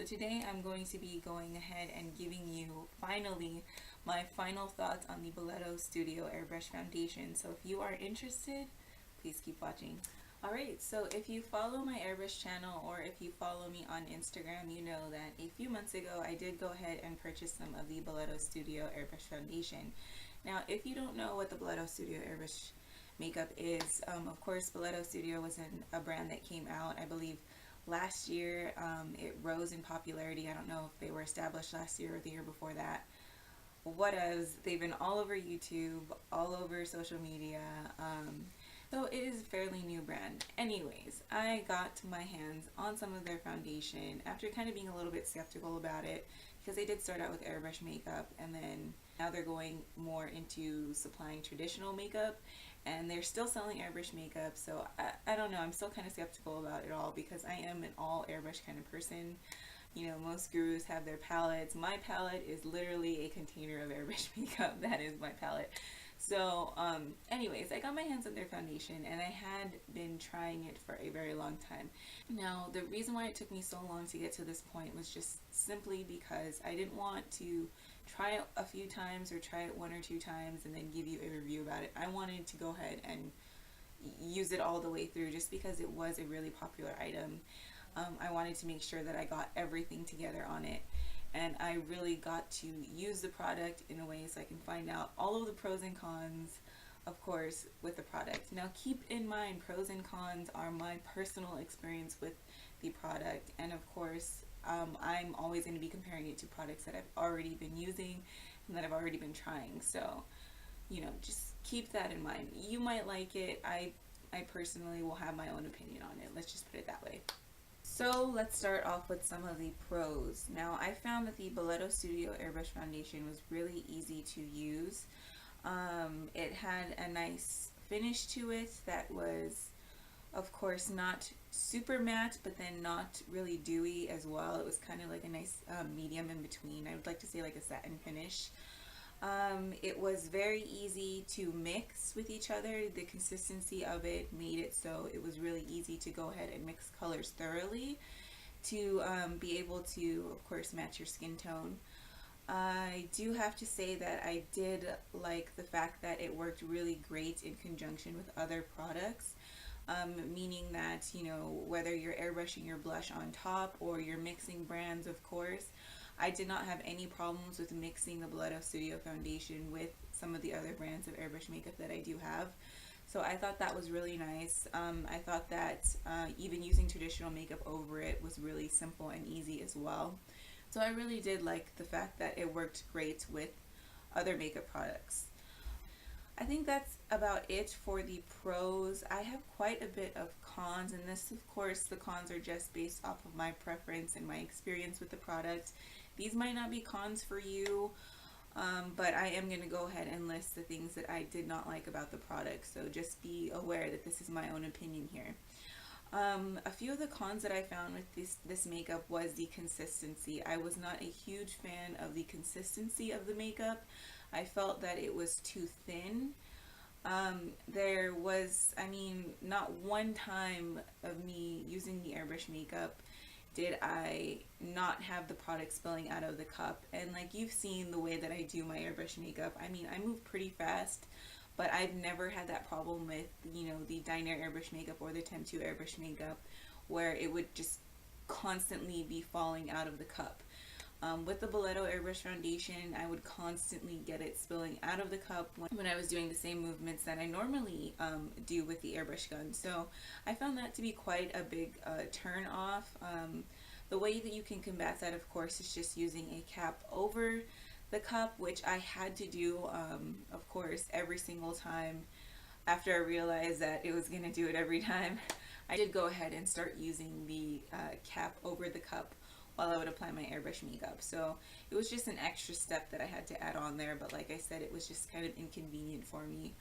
So today I'm going to be going ahead and giving you finally my final thoughts on the Belletto Studio Airbrush Foundation. So if you are interested, please keep watching. Alright, so if you follow my airbrush channel or if you follow me on Instagram, you know that a few months ago I did go ahead and purchase some of the Belletto Studio Airbrush Foundation. Now if you don't know what the Belletto Studio Airbrush Makeup is, of course Belletto Studio was a brand that came out, I believe, last year. It rose in popularity. I don't know if they were established last year or the year before that. Whatevs, they've been all over YouTube, all over social media. So it is a fairly new brand. Anyways, I got my hands on some of their foundation after kind of being a little bit skeptical about it, because they did start out with airbrush makeup and then now they're going more into supplying traditional makeup, and they're still selling airbrush makeup. So I don't know, I'm still kind of skeptical about it all because I am an all airbrush kind of person. You know, most gurus have their palettes. My palette is literally a container of airbrush makeup. That is my palette. So anyways, I got my hands on their foundation and I had been trying it for a very long time. Now the reason why it took me so long to get to this point was just simply because I didn't want to try it a few times or try it one or two times and then give you a review about it. I wanted to go ahead and use it all the way through just because it was a really popular item. I wanted to make sure that I got everything together on it, and I really got to use the product in a way so I can find out all of the pros and cons, of course, with the product. Now keep in mind, pros and cons are my personal experience with the product, and of course I'm always going to be comparing it to products that I've already been using and that I've already been trying. So, you know, just keep that in mind. You might like it. I personally will have my own opinion on it. Let's just put it that way. So let's start off with some of the pros. Now I found that the Belletto Studio Airbrush Foundation was really easy to use. It had a nice finish to it that was, of course, not super matte, but then not really dewy as well. It was kind of like a nice medium in between. I would like to say like a satin finish. It was very easy to mix with each other. The consistency of it made it so it was really easy to go ahead and mix colors thoroughly to be able to, of course, match your skin tone. I do have to say that I did like the fact that it worked really great in conjunction with other products. Meaning that, you know, whether you're airbrushing your blush on top or you're mixing brands, of course, I did not have any problems with mixing the Belletto Studio Foundation with some of the other brands of airbrush makeup that I do have. So I thought that was really nice. I thought that even using traditional makeup over it was really simple and easy as well. So I really did like the fact that it worked great with other makeup products. I think that's about it for the pros. I have quite a bit of cons, and this, of course, the cons are just based off of my preference and my experience with the product. These might not be cons for you, but I am going to go ahead and list the things that I did not like about the product, so just be aware that this is my own opinion here. A few of the cons that I found with this makeup was the consistency. I was not a huge fan of the consistency of the makeup. I felt that it was too thin. There was, I mean, not one time of me using the airbrush makeup did I not have the product spilling out of the cup. And like you've seen the way that I do my airbrush makeup, I mean, I move pretty fast, but I've never had that problem with, you know, the Diner airbrush makeup or the Temp2 airbrush makeup where it would just constantly be falling out of the cup. With the Belletto Airbrush Foundation, I would constantly get it spilling out of the cup when I was doing the same movements that I normally do with the airbrush gun. So I found that to be quite a big turn off. The way that you can combat that, of course, is just using a cap over the cup, which I had to do, of course, every single time after I realized that it was going to do it every time. I did go ahead and start using the cap over the cup while I would apply my airbrush makeup. So it was just an extra step that I had to add on there, but like I said, it was just kind of inconvenient for me.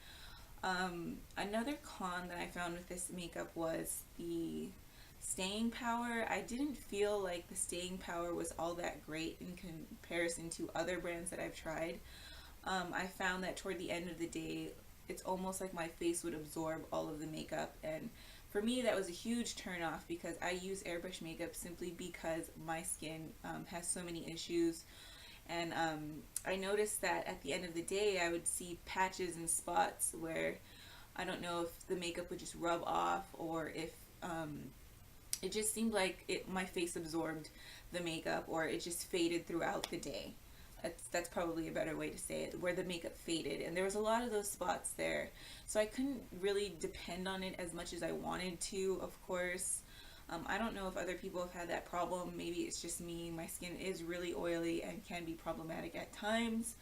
Another con that I found with this makeup was the staying power. I didn't feel like the staying power was all that great in comparison to other brands that I've tried. I found that toward the end of the day, it's almost like my face would absorb all of the makeup, and for me, that was a huge turnoff because I use airbrush makeup simply because my skin has so many issues. And I noticed that at the end of the day, I would see patches and spots where I don't know if the makeup would just rub off, or if it just seemed like my face absorbed the makeup, or it just faded throughout the day. That's probably a better way to say it, where the makeup faded, and there was a lot of those spots there, so I couldn't really depend on it as much as I wanted to, of course. I don't know if other people have had that problem. Maybe it's just me. My skin is really oily and can be problematic at times,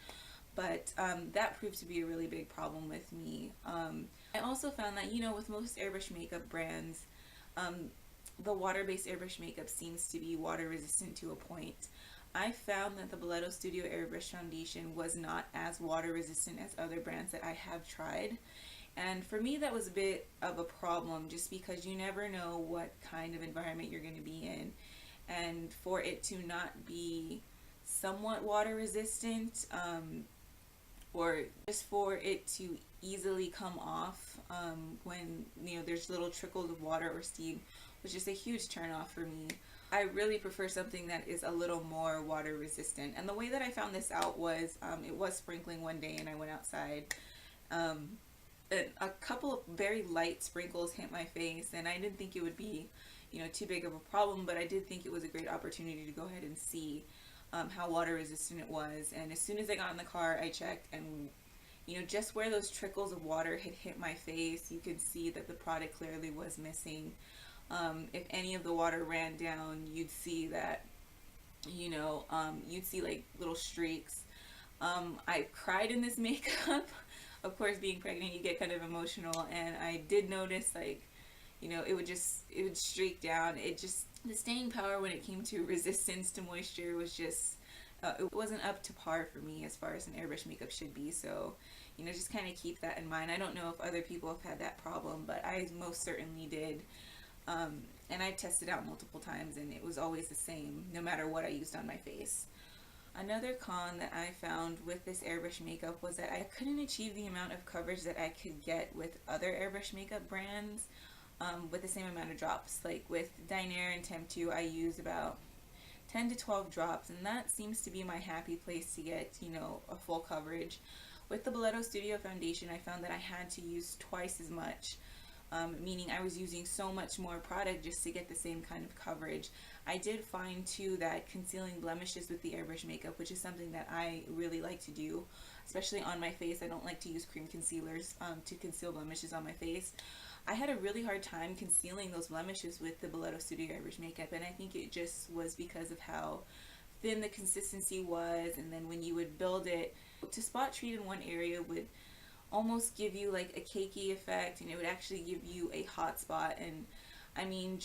but that proved to be a really big problem with me. I also found that, you know, with most airbrush makeup brands, the water-based airbrush makeup seems to be water resistant to a point. I found that the Belletto Studio Airbrush Foundation was not as water resistant as other brands that I have tried. And for me, that was a bit of a problem, just because you never know what kind of environment you're going to be in. And for it to not be somewhat water resistant, or just for it to easily come off when, you know, there's little trickles of water or steam, was just a huge turn off for me. I really prefer something that is a little more water resistant. And the way that I found this out was, it was sprinkling one day and I went outside. A couple of very light sprinkles hit my face, and I didn't think it would be, you know, too big of a problem, but I did think it was a great opportunity to go ahead and see how water resistant it was. And as soon as I got in the car, I checked, and, you know, just where those trickles of water had hit my face, you could see that the product clearly was missing. If any of the water ran down, you'd see that, you know, you'd see like little streaks. I cried in this makeup. Of course, being pregnant, you get kind of emotional, and I did notice, like, you know, it would streak down. The staying power when it came to resistance to moisture was just, it wasn't up to par for me as far as an airbrush makeup should be. So, you know, just kind of keep that in mind. I don't know if other people have had that problem, but I most certainly did. And I tested out multiple times, and it was always the same, no matter what I used on my face. Another con that I found with this airbrush makeup was that I couldn't achieve the amount of coverage that I could get with other airbrush makeup brands with the same amount of drops. Like with Dinair and Temptu, I use about 10 to 12 drops, and that seems to be my happy place to get, you know, a full coverage. With the Belletto Studio Foundation, I found that I had to use twice as much. Meaning I was using so much more product just to get the same kind of coverage. I did find too that concealing blemishes with the airbrush makeup, which is something that I really like to do, especially on my face. I don't like to use cream concealers to conceal blemishes on my face. I had a really hard time concealing those blemishes with the Belletto Studio Airbrush makeup, and I think it just was because of how thin the consistency was, and then when you would build it, to spot treat in one area would almost give you like a cakey effect, and it would actually give you a hot spot. And I mean,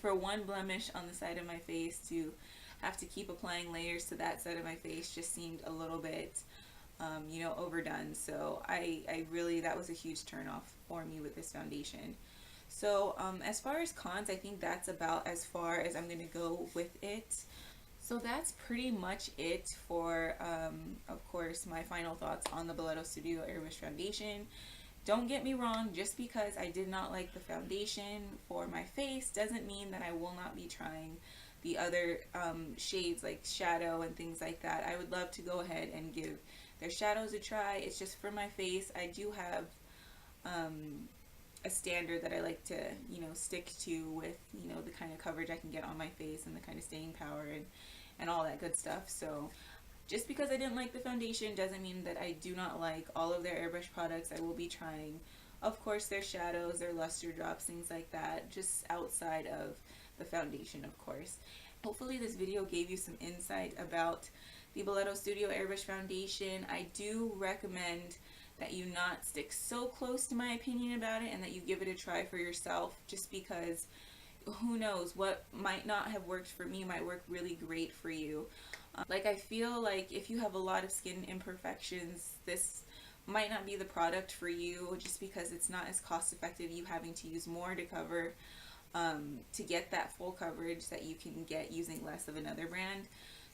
for one blemish on the side of my face to have to keep applying layers to that side of my face just seemed a little bit you know, overdone. So I really, that was a huge turn off for me with this foundation. So as far as cons, I think that's about as far as I'm gonna go with it. So that's pretty much it for, of course, my final thoughts on the Belletto Studio Airbrush Foundation. Don't get me wrong, just because I did not like the foundation for my face doesn't mean that I will not be trying the other shades like shadow and things like that. I would love to go ahead and give their shadows a try. It's just for my face, I do have a standard that I like to, you know, stick to with, you know, the kind of coverage I can get on my face and the kind of staying power and all that good stuff. So just because I didn't like the foundation doesn't mean that I do not like all of their airbrush products. I will be trying, of course, their shadows, their luster drops, things like that, just outside of the foundation, of course. Hopefully this video gave you some insight about the Belletto Studio Airbrush Foundation. I do recommend that you not stick so close to my opinion about it, and that you give it a try for yourself, just because who knows, what might not have worked for me might work really great for you. Like, I feel like if you have a lot of skin imperfections, this might not be the product for you, just because it's not as cost effective, you having to use more to cover, to get that full coverage that you can get using less of another brand.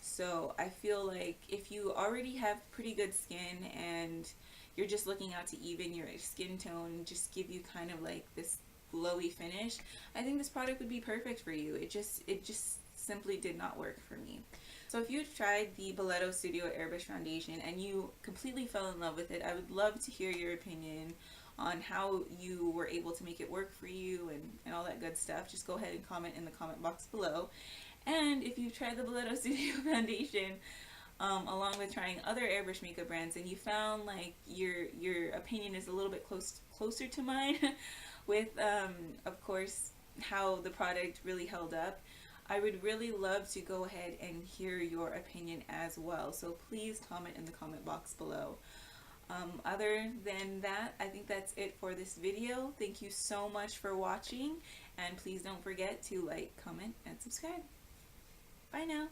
So I feel like if you already have pretty good skin and you're just looking out to even your skin tone, just give you kind of like this glowy finish, I think this product would be perfect for you. It just simply did not work for me. So if you've tried the Belletto Studio Airbrush Foundation and you completely fell in love with it, I would love to hear your opinion on how you were able to make it work for you and all that good stuff. Just go ahead and comment in the comment box below. And if you've tried the Belletto Studio Foundation, along with trying other airbrush makeup brands, and you found like your opinion is a little bit closer to mine with of course how the product really held up, I would really love to go ahead and hear your opinion as well. So please comment in the comment box below. Other than that, I think that's it for this video. Thank you so much for watching, and please don't forget to like, comment, and subscribe. Bye now.